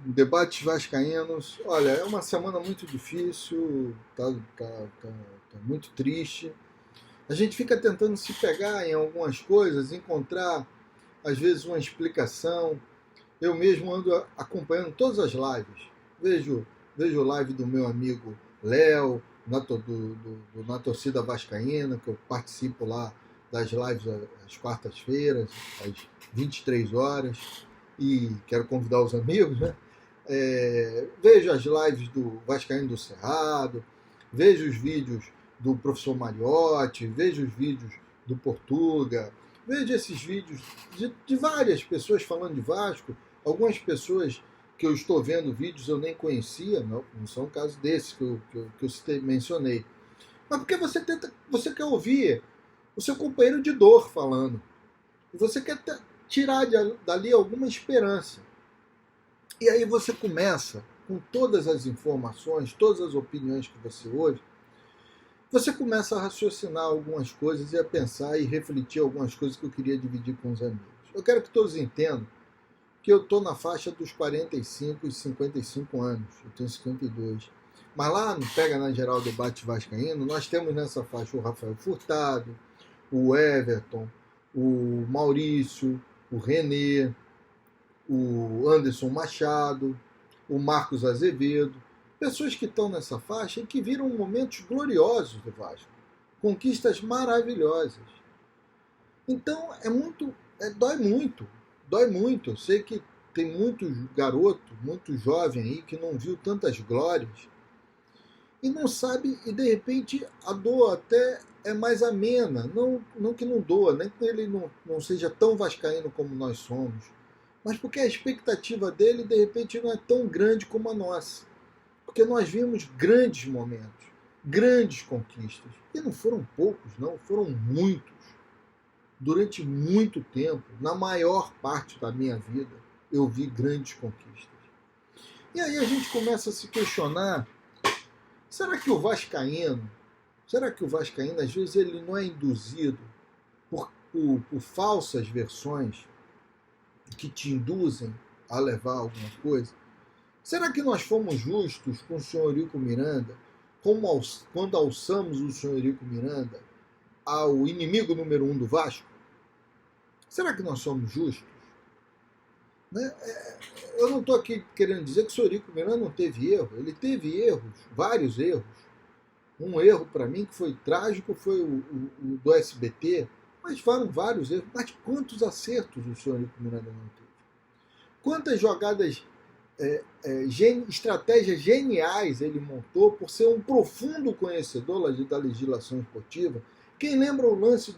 Debates vascaínos. Olha, é uma semana muito difícil, tá muito triste. A gente fica tentando se pegar em algumas coisas, encontrar às vezes uma explicação. Eu mesmo ando acompanhando todas as lives. Vejo, vejo live do meu amigo Léo, na torcida vascaína, que eu participo lá das lives às quartas-feiras, às 23 horas, e quero convidar os amigos, né? Vejo as lives do Vascaíno do Cerrado, vejo os vídeos do professor Mariotti, vejo os vídeos do Portuga, vejo esses vídeos de várias pessoas falando de Vasco, algumas pessoas que eu estou vendo vídeos eu nem conhecia, não são casos desses que eu mencionei. Mas porque você quer ouvir o seu companheiro de dor falando, e você quer tirar dali alguma esperança. E aí você começa, com todas as informações, todas as opiniões que você ouve, você começa a raciocinar algumas coisas e a pensar e refletir algumas coisas que eu queria dividir com os amigos. Eu quero que todos entendam que eu estou na faixa dos 45 e 55 anos. Eu tenho 52. Mas lá no Pega na Geral Debate Vascaíno, nós temos nessa faixa o Rafael Furtado, o Everton, o Maurício, o Renê, o Anderson Machado, o Marcos Azevedo, pessoas que estão nessa faixa e que viram momentos gloriosos do Vasco, conquistas maravilhosas. Então dói muito. Eu sei que tem muito garoto, muito jovem aí que não viu tantas glórias e não sabe, e de repente a dor até é mais amena, não que não doa, nem que ele não seja tão vascaíno como nós somos, mas porque a expectativa dele de repente não é tão grande como a nossa. Porque nós vimos grandes momentos, grandes conquistas. E não foram poucos, não, foram muitos. Durante muito tempo, na maior parte da minha vida, eu vi grandes conquistas. E aí a gente começa a se questionar, será que o vascaíno, às vezes ele não é induzido por falsas versões que te induzem a levar alguma coisa? Será que nós fomos justos com o senhor Eurico Miranda quando alçamos o senhor Eurico Miranda ao inimigo número 1 do Vasco? Será que nós somos justos? Né? Eu não estou aqui querendo dizer que o senhor Eurico Miranda não teve erro. Ele teve erros, vários erros. Um erro para mim que foi trágico foi o do SBT, mas foram vários erros. Mas quantos acertos o senhor Eurico Miranda não teve? Quantas jogadas, estratégias geniais ele montou por ser um profundo conhecedor da legislação esportiva. Quem lembra o lance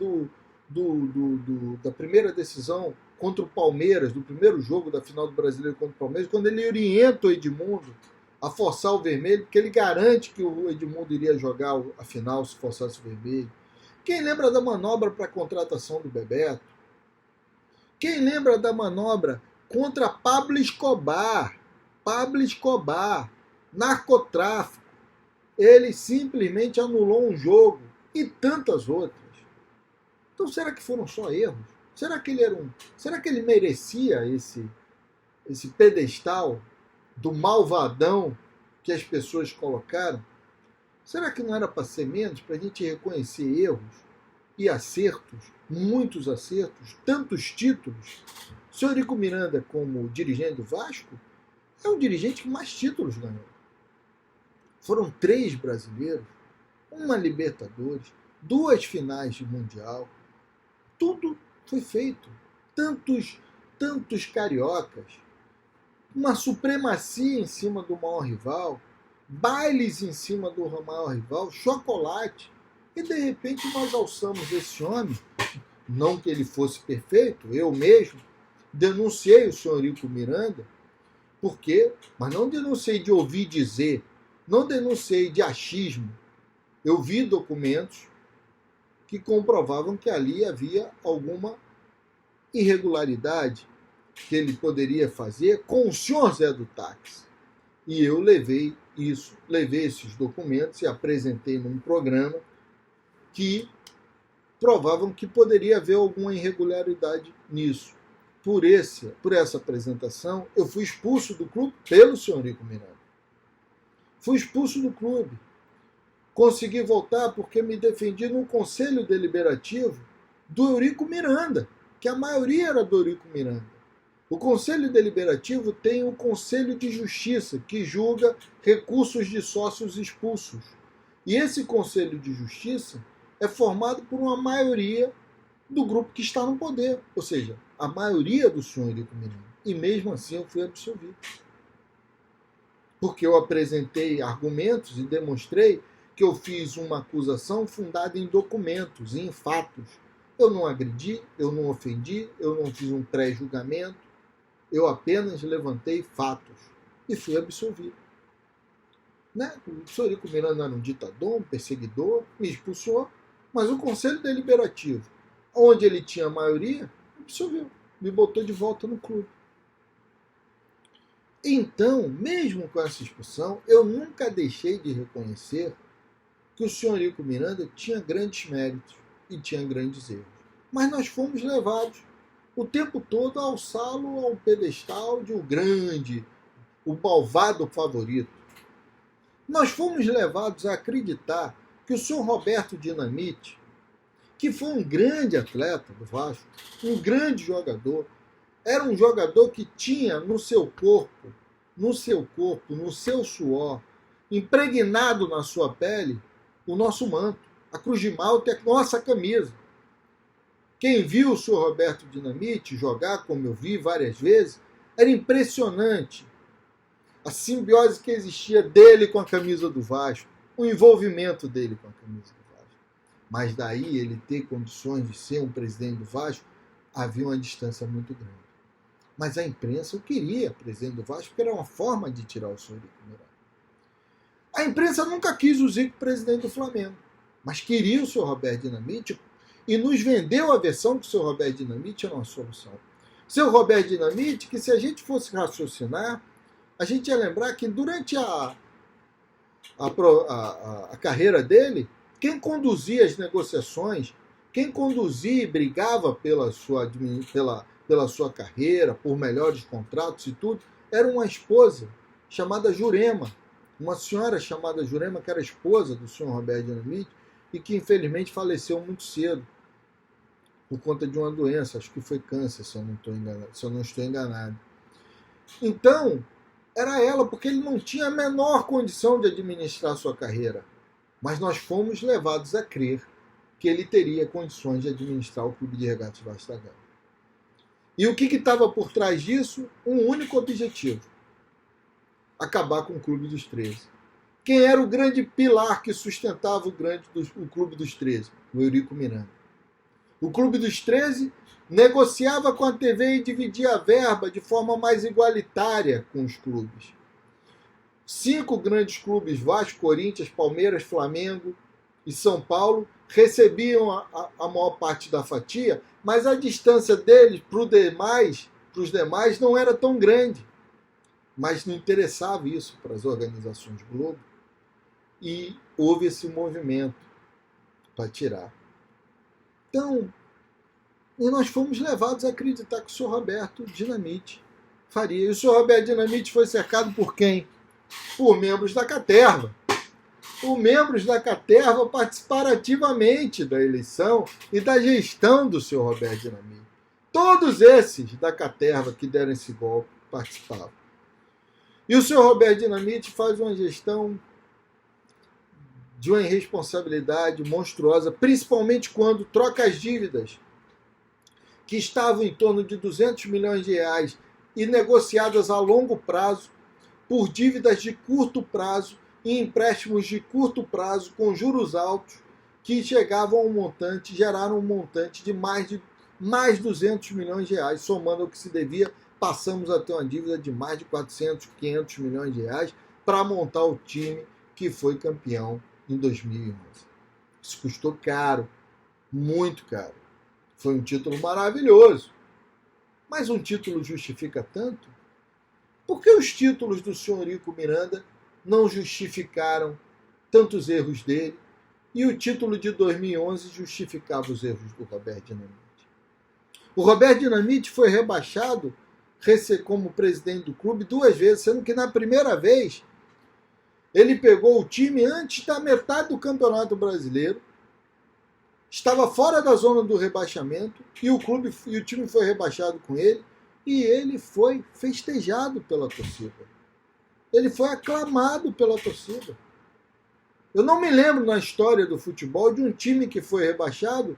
da primeira decisão contra o Palmeiras, do primeiro jogo da final do Brasileiro contra o Palmeiras, quando ele orienta o Edmundo a forçar o vermelho, porque ele garante que o Edmundo iria jogar a final se forçasse o vermelho. Quem lembra da manobra para a contratação do Bebeto? Quem lembra da manobra contra Pablo Escobar? Pablo Escobar, narcotráfico. Ele simplesmente anulou um jogo e tantas outras. Então será que foram só erros? Será que ele merecia esse pedestal do malvadão que as pessoas colocaram? Será que não era para ser menos, para a gente reconhecer erros e acertos, muitos acertos, tantos títulos? O senhor Eurico Miranda, como dirigente do Vasco, é o dirigente que mais títulos ganhou. Foram 3 brasileiros, uma Libertadores, 2 finais de Mundial. Tudo foi feito. Tantos cariocas, uma supremacia em cima do maior rival, bailes em cima do maior rival, chocolate. E de repente nós alçamos esse homem, não que ele fosse perfeito, eu mesmo denunciei o senhor Eurico Miranda, porque, mas não denunciei de ouvir dizer, não denunciei de achismo. Eu vi documentos que comprovavam que ali havia alguma irregularidade que ele poderia fazer com o senhor Zé do Táxi. E eu levei esses documentos e apresentei num programa que provavam que poderia haver alguma irregularidade nisso. por essa apresentação, eu fui expulso do clube pelo senhor Eurico Miranda. Fui expulso do clube. Consegui voltar porque me defendi no conselho deliberativo do Eurico Miranda, que a maioria era do Eurico Miranda. O Conselho Deliberativo tem o Conselho de Justiça, que julga recursos de sócios expulsos. E esse Conselho de Justiça é formado por uma maioria do grupo que está no poder, ou seja, a maioria do senhor Eurico Miranda. E mesmo assim eu fui absolvido. Porque eu apresentei argumentos e demonstrei que eu fiz uma acusação fundada em documentos, em fatos. Eu não agredi, eu não ofendi, eu não fiz um pré-julgamento, eu apenas levantei fatos e fui absolvido. Né? O senhor Eurico Miranda era um ditador, um perseguidor, me expulsou, mas o Conselho Deliberativo, onde ele tinha maioria, absolveu, me botou de volta no clube. Então, mesmo com essa expulsão, eu nunca deixei de reconhecer que o senhor Eurico Miranda tinha grandes méritos e tinha grandes erros. Mas nós fomos levados o tempo todo a alçá-lo ao pedestal de o grande, o malvado favorito. Nós fomos levados a acreditar que o senhor Roberto Dinamite, que foi um grande atleta do Vasco, um grande jogador, era um jogador que tinha no seu corpo, no seu suor, impregnado na sua pele, o nosso manto, a Cruz de Malta e a nossa camisa. Quem viu o senhor Roberto Dinamite jogar, como eu vi várias vezes, era impressionante a simbiose que existia dele com a camisa do Vasco, o envolvimento dele com a camisa do Vasco. Mas daí ele ter condições de ser um presidente do Vasco, havia uma distância muito grande. Mas a imprensa o queria presidente do Vasco, porque era uma forma de tirar o senhor Eurico Miranda. A imprensa nunca quis o Zico presidente do Flamengo, mas queria o senhor Roberto Dinamite e nos vendeu a versão que o senhor Roberto Dinamite era uma solução. O senhor Roberto Dinamite, que se a gente fosse raciocinar, a gente ia lembrar que durante a carreira dele, quem conduzia as negociações, quem conduzia e brigava pela sua carreira, por melhores contratos e tudo, era uma esposa chamada Jurema, uma senhora chamada Jurema, que era esposa do senhor Roberto Dinamite e que infelizmente faleceu muito cedo por conta de uma doença, acho que foi câncer, se eu não estou enganado. Então, era ela, porque ele não tinha a menor condição de administrar sua carreira. Mas nós fomos levados a crer que ele teria condições de administrar o Clube de Regatas Vasco da Gama. E o que estava por trás disso? Um único objetivo: acabar com o Clube dos 13. Quem era o grande pilar que sustentava o Clube dos 13? O Eurico Miranda. O Clube dos 13 negociava com a TV e dividia a verba de forma mais igualitária com os clubes. 5 grandes clubes, Vasco, Corinthians, Palmeiras, Flamengo e São Paulo, recebiam a maior parte da fatia, mas a distância deles para os demais não era tão grande. Mas não interessava isso para as organizações Globo. E houve esse movimento para tirar. Então, e nós fomos levados a acreditar que o senhor Roberto Dinamite faria. E o senhor Roberto Dinamite foi cercado por quem? Por membros da Caterva. Os membros da Caterva participaram ativamente da eleição e da gestão do senhor Roberto Dinamite. Todos esses da Caterva que deram esse golpe participavam. E o senhor Roberto Dinamite faz uma gestão de uma irresponsabilidade monstruosa, principalmente quando troca as dívidas que estavam em torno de 200 milhões de reais e negociadas a longo prazo por dívidas de curto prazo e empréstimos de curto prazo com juros altos que chegavam a geraram um montante de mais 200 milhões de reais, somando ao que se devia, passamos a ter uma dívida de mais de 400, 500 milhões de reais para montar o time que foi campeão em 2011. Isso custou caro, muito caro. Foi um título maravilhoso. Mas um título justifica tanto? Por que os títulos do senhor Eurico Miranda não justificaram tantos erros dele e o título de 2011 justificava os erros do Roberto Dinamite? O Roberto Dinamite foi rebaixado como presidente do clube 2 vezes, sendo que na primeira vez ele pegou o time antes da metade do Campeonato Brasileiro, estava fora da zona do rebaixamento e o time foi rebaixado com ele e ele foi festejado pela torcida. Ele foi aclamado pela torcida. Eu não me lembro na história do futebol de um time que foi rebaixado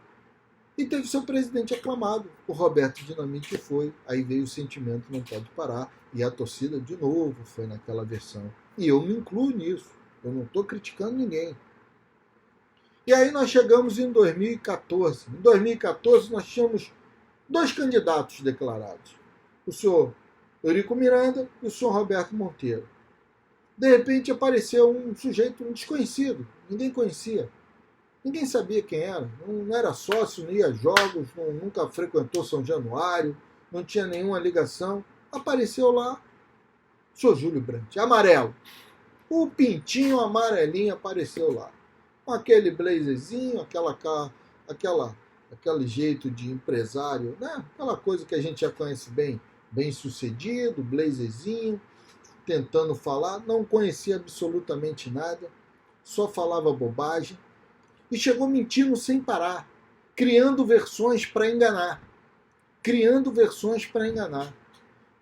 e teve seu presidente aclamado. O Roberto Dinamite foi. Aí veio o sentimento não pode parar. E a torcida, de novo, foi naquela versão. E eu me incluo nisso. Eu não estou criticando ninguém. E aí nós chegamos em 2014. Em 2014 nós tínhamos 2 candidatos declarados. O senhor Eurico Miranda e o senhor Roberto Monteiro. De repente apareceu um sujeito desconhecido. Ninguém conhecia. Ninguém sabia quem era, não era sócio, não ia a jogos, nunca frequentou São Januário, não tinha nenhuma ligação. Apareceu lá o senhor Júlio Brandt, amarelo. O pintinho amarelinho apareceu lá. Com aquele blazerzinho, aquele jeito de empresário, né? Aquela coisa que a gente já conhece bem sucedido, blazerzinho, tentando falar, não conhecia absolutamente nada, só falava bobagem. E chegou mentindo sem parar, criando versões para enganar.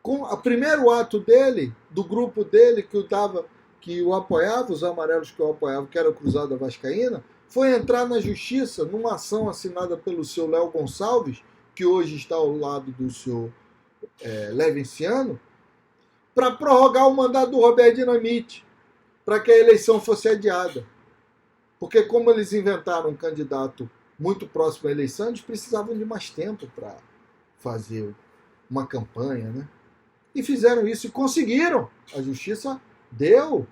Com o primeiro ato dele, do grupo dele que o apoiava, os amarelos que o apoiavam, que era o Cruzada Vascaína, foi entrar na justiça numa ação assinada pelo seu Léo Gonçalves, que hoje está ao lado do seu Levinciano, para prorrogar o mandato do Roberto Dinamite, para que a eleição fosse adiada. Porque como eles inventaram um candidato muito próximo à eleição, eles precisavam de mais tempo para fazer uma campanha, né? E fizeram isso e conseguiram. A justiça deu.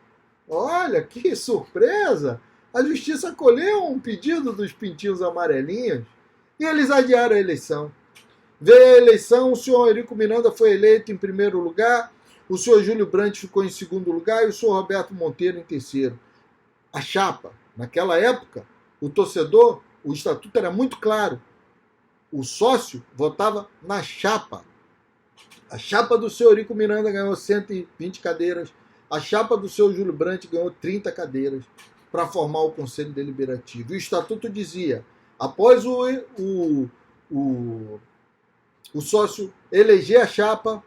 Olha, que surpresa! A justiça acolheu um pedido dos pintinhos amarelinhos e eles adiaram a eleição. Veio a eleição, o senhor Eurico Miranda foi eleito em primeiro lugar, o senhor Júlio Brandt ficou em segundo lugar e o senhor Roberto Monteiro em terceiro. A chapa. Naquela época, o torcedor, o estatuto era muito claro. O sócio votava na chapa. A chapa do seu Eurico Miranda ganhou 120 cadeiras. A chapa do seu Júlio Brandt ganhou 30 cadeiras para formar o Conselho Deliberativo. E o estatuto dizia, após o sócio eleger a chapa,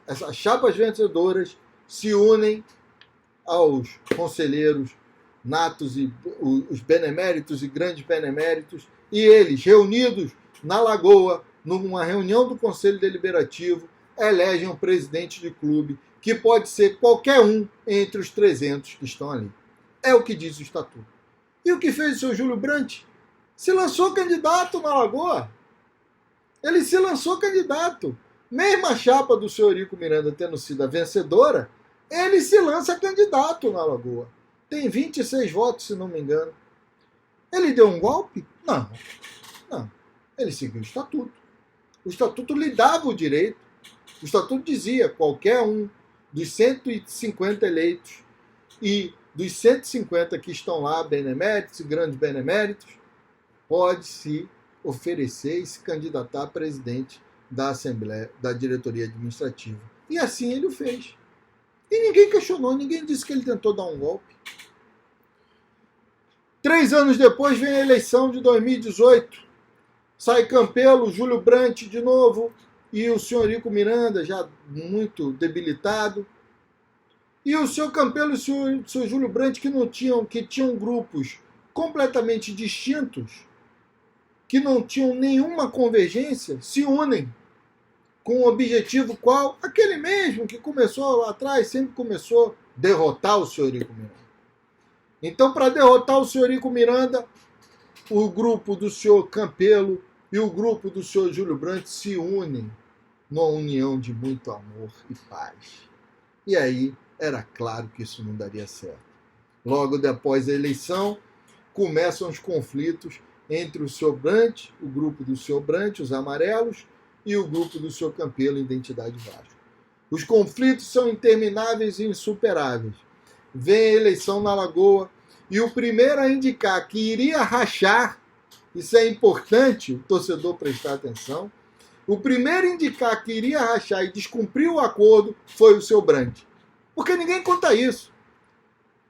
essas chapas vencedoras se unem aos conselheiros natos e os beneméritos e grandes beneméritos, e eles, reunidos na Lagoa, numa reunião do Conselho Deliberativo, elegem um presidente de clube, que pode ser qualquer um entre os 300 que estão ali. É o que diz o estatuto. E o que fez o seu Júlio Brandt? Se lançou candidato na Lagoa. Ele se lançou candidato. Mesmo a chapa do seu Eurico Miranda tendo sido a vencedora, ele se lança candidato na Lagoa. Tem 26 votos, se não me engano. Ele deu um golpe? Não. Ele seguiu o estatuto. O estatuto lhe dava o direito. O estatuto dizia qualquer um dos 150 eleitos e dos 150 que estão lá, beneméritos e grandes beneméritos, pode se oferecer e se candidatar a presidente da Assembleia, da diretoria administrativa. E assim ele o fez. E ninguém questionou, ninguém disse que ele tentou dar um golpe. 3 anos depois vem a eleição de 2018. Sai Campelo, Júlio Brandt de novo e o senhor Eurico Miranda, já muito debilitado. E o senhor Campelo e o senhor Júlio Brandt, que tinham grupos completamente distintos, que não tinham nenhuma convergência, se unem com o objetivo qual? Aquele mesmo que começou lá atrás, sempre começou a derrotar o senhor Eurico Miranda. Então, para derrotar o senhor Eurico Miranda, o grupo do senhor Campelo e o grupo do senhor Júlio Brandt se unem numa união de muito amor e paz. E aí, era claro que isso não daria certo. Logo depois da eleição, começam os conflitos entre o senhor Brandt, o grupo do senhor Brandt, os amarelos, e o grupo do senhor Campelo, Identidade Vasco. Os conflitos são intermináveis e insuperáveis. Vem a eleição na Lagoa, e o primeiro a indicar que iria rachar isso é importante o torcedor prestar atenção. O primeiro a indicar que iria rachar e descumprir o acordo foi o seu Brandt. Porque ninguém conta isso.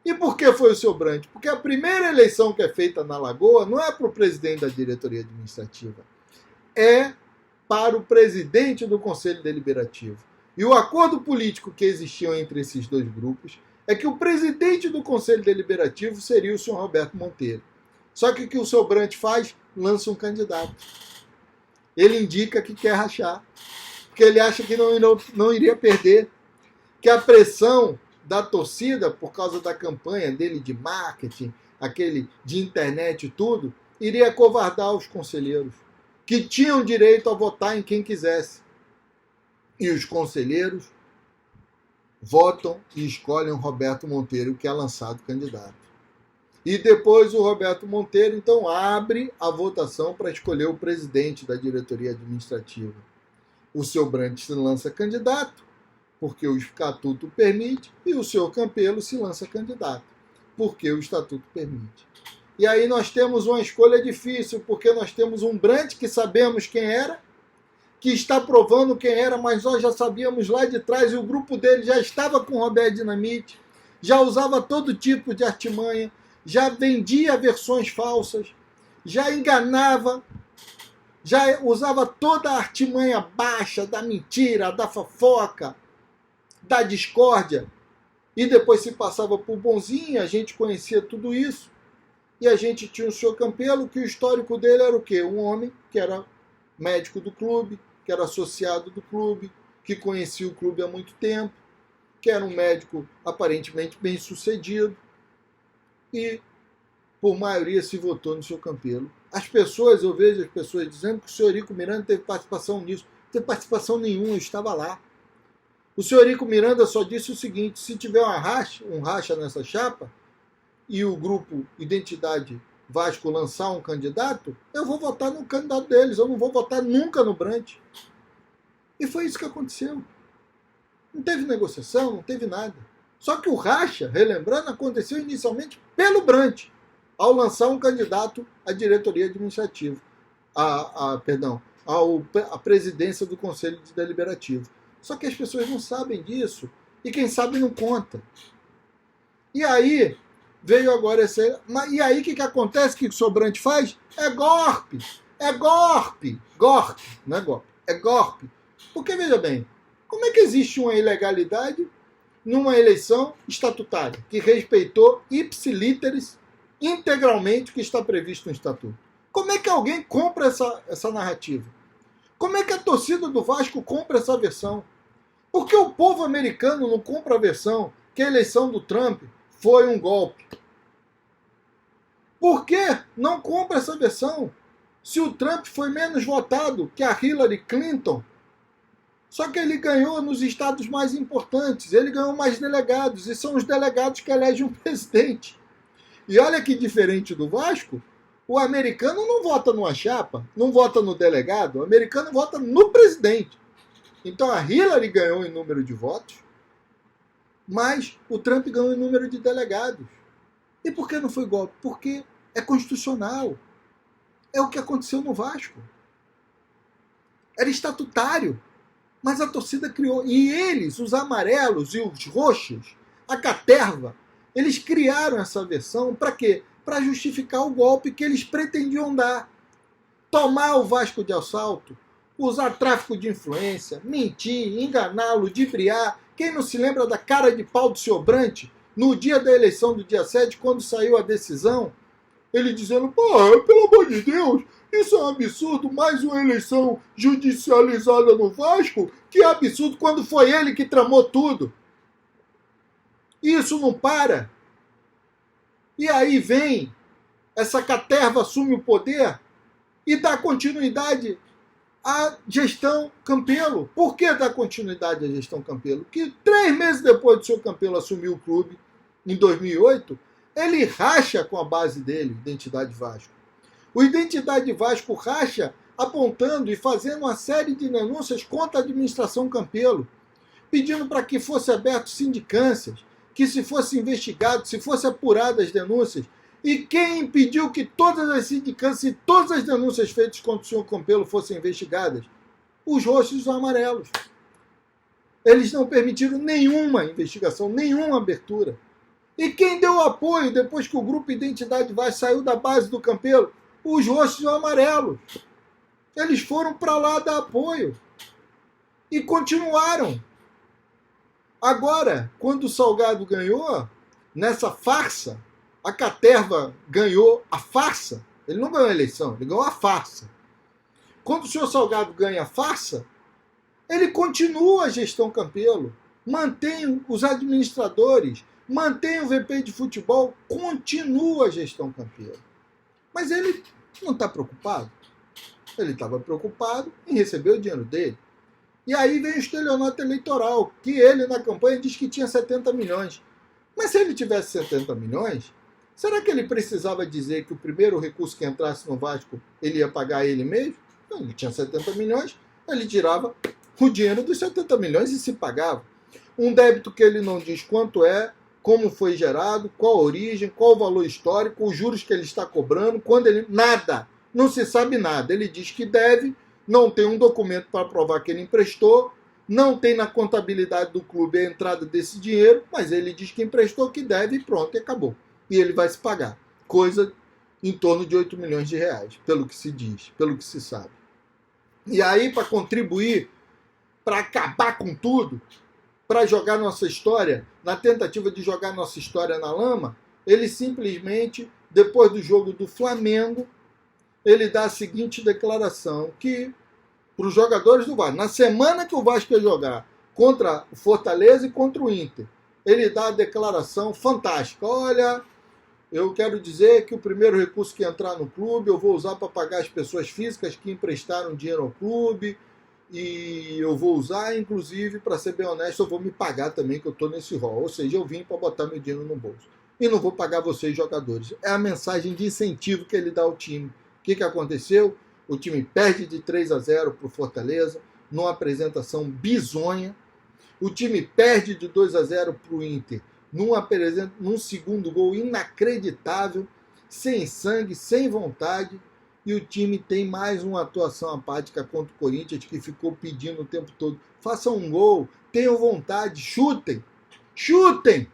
E por que foi o seu Brandt? Porque a primeira eleição que é feita na Lagoa não é para o presidente da diretoria administrativa, é para o presidente do Conselho Deliberativo. E o acordo político que existia entre esses dois grupos é que o presidente do Conselho Deliberativo seria o senhor Roberto Monteiro. Só que o que o seu Brandt faz? Lança um candidato. Ele indica que quer rachar, porque ele acha que não iria perder, que a pressão da torcida, por causa da campanha dele de marketing, aquele de internet e tudo, iria covardar os conselheiros, que tinham direito a votar em quem quisesse. E os conselheiros votam e escolhem o Roberto Monteiro, que é lançado candidato. E depois o Roberto Monteiro, então, abre a votação para escolher o presidente da diretoria administrativa. O seu Brandt se lança candidato, porque o estatuto permite, e o senhor Campelo se lança candidato, porque o estatuto permite. E aí nós temos uma escolha difícil, porque nós temos um Brandt que sabemos quem era, que está provando quem era, mas nós já sabíamos lá de trás, e o grupo dele já estava com Roberto Dinamite, já usava todo tipo de artimanha, já vendia versões falsas, já enganava, já usava toda a artimanha baixa da mentira, da fofoca, da discórdia, e depois se passava por bonzinho, a gente conhecia tudo isso, e a gente tinha o senhor Campelo, que o histórico dele era o quê? Um homem que era médico do clube, que era associado do clube, que conhecia o clube há muito tempo, que era um médico aparentemente bem sucedido, e por maioria se votou no senhor Campelo. Eu vejo as pessoas dizendo que o senhor Eurico Miranda teve participação nisso. Não teve participação nenhuma, eu estava lá. O senhor Eurico Miranda só disse o seguinte: se tiver um racha nessa chapa e o grupo Identidade Vasco lançar um candidato, eu vou votar no candidato deles, eu não vou votar nunca no Brandt. E foi isso que aconteceu. Não teve negociação, não teve nada. Só que o racha, relembrando, aconteceu inicialmente pelo Brandt, ao lançar um candidato à diretoria administrativa, à presidência do Conselho Deliberativo. Só que as pessoas não sabem disso, e quem sabe não conta. E aí veio agora esse... E aí o que acontece? O que o senhor Brandt faz? É golpe! É golpe! Golpe, não é golpe. É golpe. Porque, veja bem, como é que existe uma ilegalidade numa eleição estatutária que respeitou ipsiliteris integralmente o que está previsto no estatuto? Como é que alguém compra essa narrativa? Como é que a torcida do Vasco compra essa versão? Por que o povo americano não compra a versão que a eleição do Trump foi um golpe? Por que não compra essa versão? Se o Trump foi menos votado que a Hillary Clinton, só que ele ganhou nos estados mais importantes, ele ganhou mais delegados, e são os delegados que elegem um presidente. E olha que diferente do Vasco, o americano não vota numa chapa, não vota no delegado, o americano vota no presidente. Então a Hillary ganhou em número de votos, mas o Trump ganhou em número de delegados. E por que não foi golpe? Porque é constitucional. É o que aconteceu no Vasco. Era estatutário. Mas a torcida criou. E eles, os amarelos e os roxos, a caterva, eles criaram essa versão para quê? Para justificar o golpe que eles pretendiam dar. Tomar o Vasco de assalto, usar tráfico de influência, mentir, enganar, ludibriar. Quem não se lembra da cara de pau do senhor Brandt no dia da eleição do dia 7, quando saiu a decisão? Ele dizendo, pô, pelo amor de Deus, isso é um absurdo, mais uma eleição judicializada no Vasco, que absurdo, quando foi ele que tramou tudo. Isso não para. E aí vem, essa caterva assume o poder e dá continuidade à gestão Campelo. Por que dá continuidade à gestão Campelo? Que 3 meses depois do seu Campelo assumir o clube, em 2008, ele racha com a base dele, Identidade Vasco. O Identidade Vasco racha apontando e fazendo uma série de denúncias contra a administração Campelo, pedindo para que fosse aberto sindicâncias, que se fosse investigado, se fosse apurado as denúncias, E quem impediu que todas as sindicâncias e todas as denúncias feitas contra o senhor Campelo fossem investigadas? Os roxos e os amarelos. Eles não permitiram nenhuma investigação, nenhuma abertura. E quem deu apoio depois que o Grupo Identidade Vasco saiu da base do Campelo? Os roxos e os amarelos. Eles foram para lá dar apoio. E continuaram. Agora, quando o Salgado ganhou, nessa farsa, a Caterva ganhou a farsa. Ele não ganhou a eleição, ele ganhou a farsa. Quando o senhor Salgado ganha a farsa, ele continua a gestão Campelo, mantém os administradores, mantém o VP de futebol, continua a gestão Campelo. Mas ele não está preocupado. Ele estava preocupado em receber o dinheiro dele. E aí vem o estelionato eleitoral, que ele na campanha diz que tinha 70 milhões. Mas se ele tivesse 70 milhões, será que ele precisava dizer que o primeiro recurso que entrasse no Vasco ele ia pagar ele mesmo? Não, ele tinha 70 milhões, ele tirava o dinheiro dos 70 milhões e se pagava. Um débito que ele não diz quanto é, como foi gerado, qual a origem, qual o valor histórico, os juros que ele está cobrando, quando ele... Nada! Não se sabe nada. Ele diz que deve, não tem um documento para provar que ele emprestou, não tem na contabilidade do clube a entrada desse dinheiro, mas ele diz que emprestou, que deve e pronto, e acabou. E ele vai se pagar. Coisa em torno de 8 milhões de reais, pelo que se diz, pelo que se sabe. E aí, para contribuir, para acabar com tudo, para jogar nossa história, na tentativa de jogar nossa história na lama, ele simplesmente, depois do jogo do Flamengo, ele dá a seguinte declaração, que para os jogadores do Vasco, na semana que o Vasco ia jogar contra o Fortaleza e contra o Inter, ele dá a declaração fantástica. Olha, eu quero dizer que o primeiro recurso que entrar no clube eu vou usar para pagar as pessoas físicas que emprestaram dinheiro ao clube, e eu vou usar, inclusive, para ser bem honesto, eu vou me pagar também, que eu estou nesse rol. Ou seja, eu vim para botar meu dinheiro no bolso. E não vou pagar vocês, jogadores. É a mensagem de incentivo que ele dá ao time. O que aconteceu? O time perde de 3-0 para o Fortaleza, numa apresentação bizonha. O time perde de 2-0 para o Inter, num segundo gol inacreditável, sem sangue, sem vontade. E o time tem mais uma atuação apática contra o Corinthians, que ficou pedindo o tempo todo: façam um gol, tenham vontade, chutem, chutem.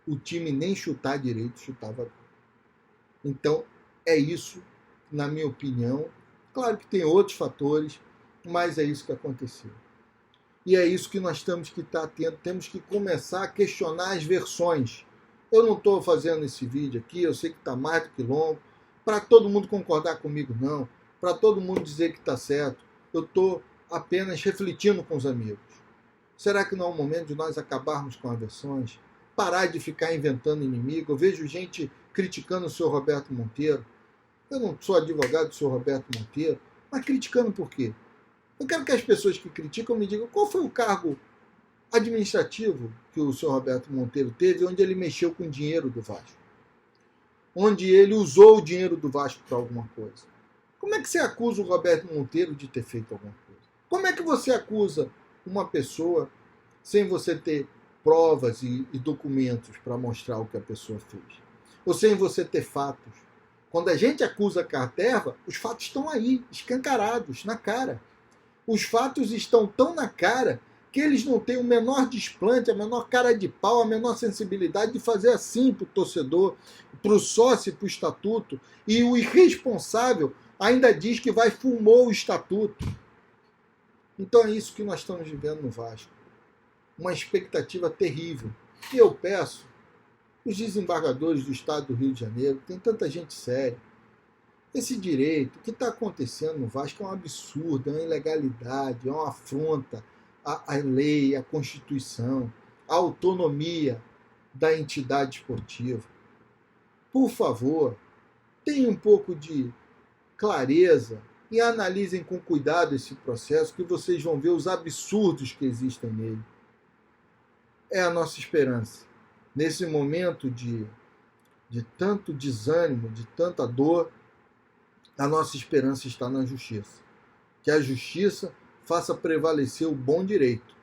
O time nem chutar direito chutava. Então, é isso, na minha opinião. Claro que tem outros fatores, mas é isso que aconteceu. E é isso que nós temos que estar atentos, temos que começar a questionar as versões. Eu não estou fazendo esse vídeo aqui, eu sei que está mais do que longo, para todo mundo concordar comigo, não. Para todo mundo dizer que está certo. Eu estou apenas refletindo com os amigos. Será que não é o momento de nós acabarmos com as versões? Parar de ficar inventando inimigo? Eu vejo gente criticando o senhor Roberto Monteiro. Eu não sou advogado do senhor Roberto Monteiro, mas criticando por quê? Eu quero que as pessoas que criticam me digam qual foi o cargo administrativo que o senhor Roberto Monteiro teve, onde ele mexeu com o dinheiro do Vasco, onde ele usou o dinheiro do Vasco para alguma coisa. Como é que você acusa o Roberto Monteiro de ter feito alguma coisa? Como é que você acusa uma pessoa sem você ter provas e documentos para mostrar o que a pessoa fez? Ou sem você ter fatos? Quando a gente acusa a Caterva, os fatos estão aí, escancarados, na cara. Os fatos estão tão na cara que eles não têm o menor desplante, a menor cara de pau, a menor sensibilidade de fazer assim para o torcedor, para o sócio e para o estatuto. E o irresponsável ainda diz que vai fumou o estatuto. Então é isso que nós estamos vivendo no Vasco. Uma expectativa terrível. E eu peço, os desembargadores do Estado do Rio de Janeiro, tem tanta gente séria, esse direito, o que está acontecendo no Vasco é um absurdo, é uma ilegalidade, é uma afronta à lei, à Constituição, à autonomia da entidade esportiva. Por favor, tenham um pouco de clareza e analisem com cuidado esse processo, que vocês vão ver os absurdos que existem nele. É a nossa esperança. Nesse momento de tanto desânimo, de tanta dor, a nossa esperança está na justiça. Que a justiça faça prevalecer o bom direito.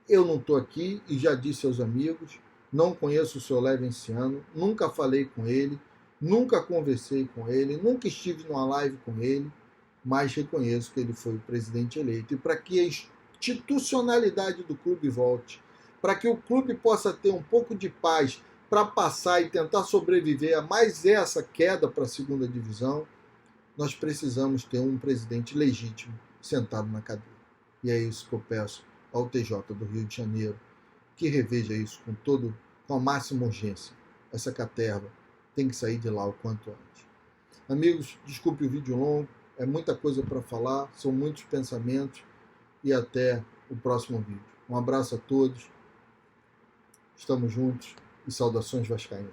Eu não estou aqui, e já disse aos amigos, não conheço o seu Levenciano, nunca falei com ele, nunca conversei com ele, nunca estive numa live com ele, mas reconheço que ele foi o presidente eleito. E para que a institucionalidade do clube volte, para que o clube possa ter um pouco de paz para passar e tentar sobreviver a mais essa queda para a segunda divisão, nós precisamos ter um presidente legítimo sentado na cadeira. E é isso que eu peço ao TJ do Rio de Janeiro, que reveja isso com a máxima urgência. Essa caterva tem que sair de lá o quanto antes. Amigos, desculpe o vídeo longo, é muita coisa para falar, são muitos pensamentos, e até o próximo vídeo. Um abraço a todos, estamos juntos e saudações vascaínas.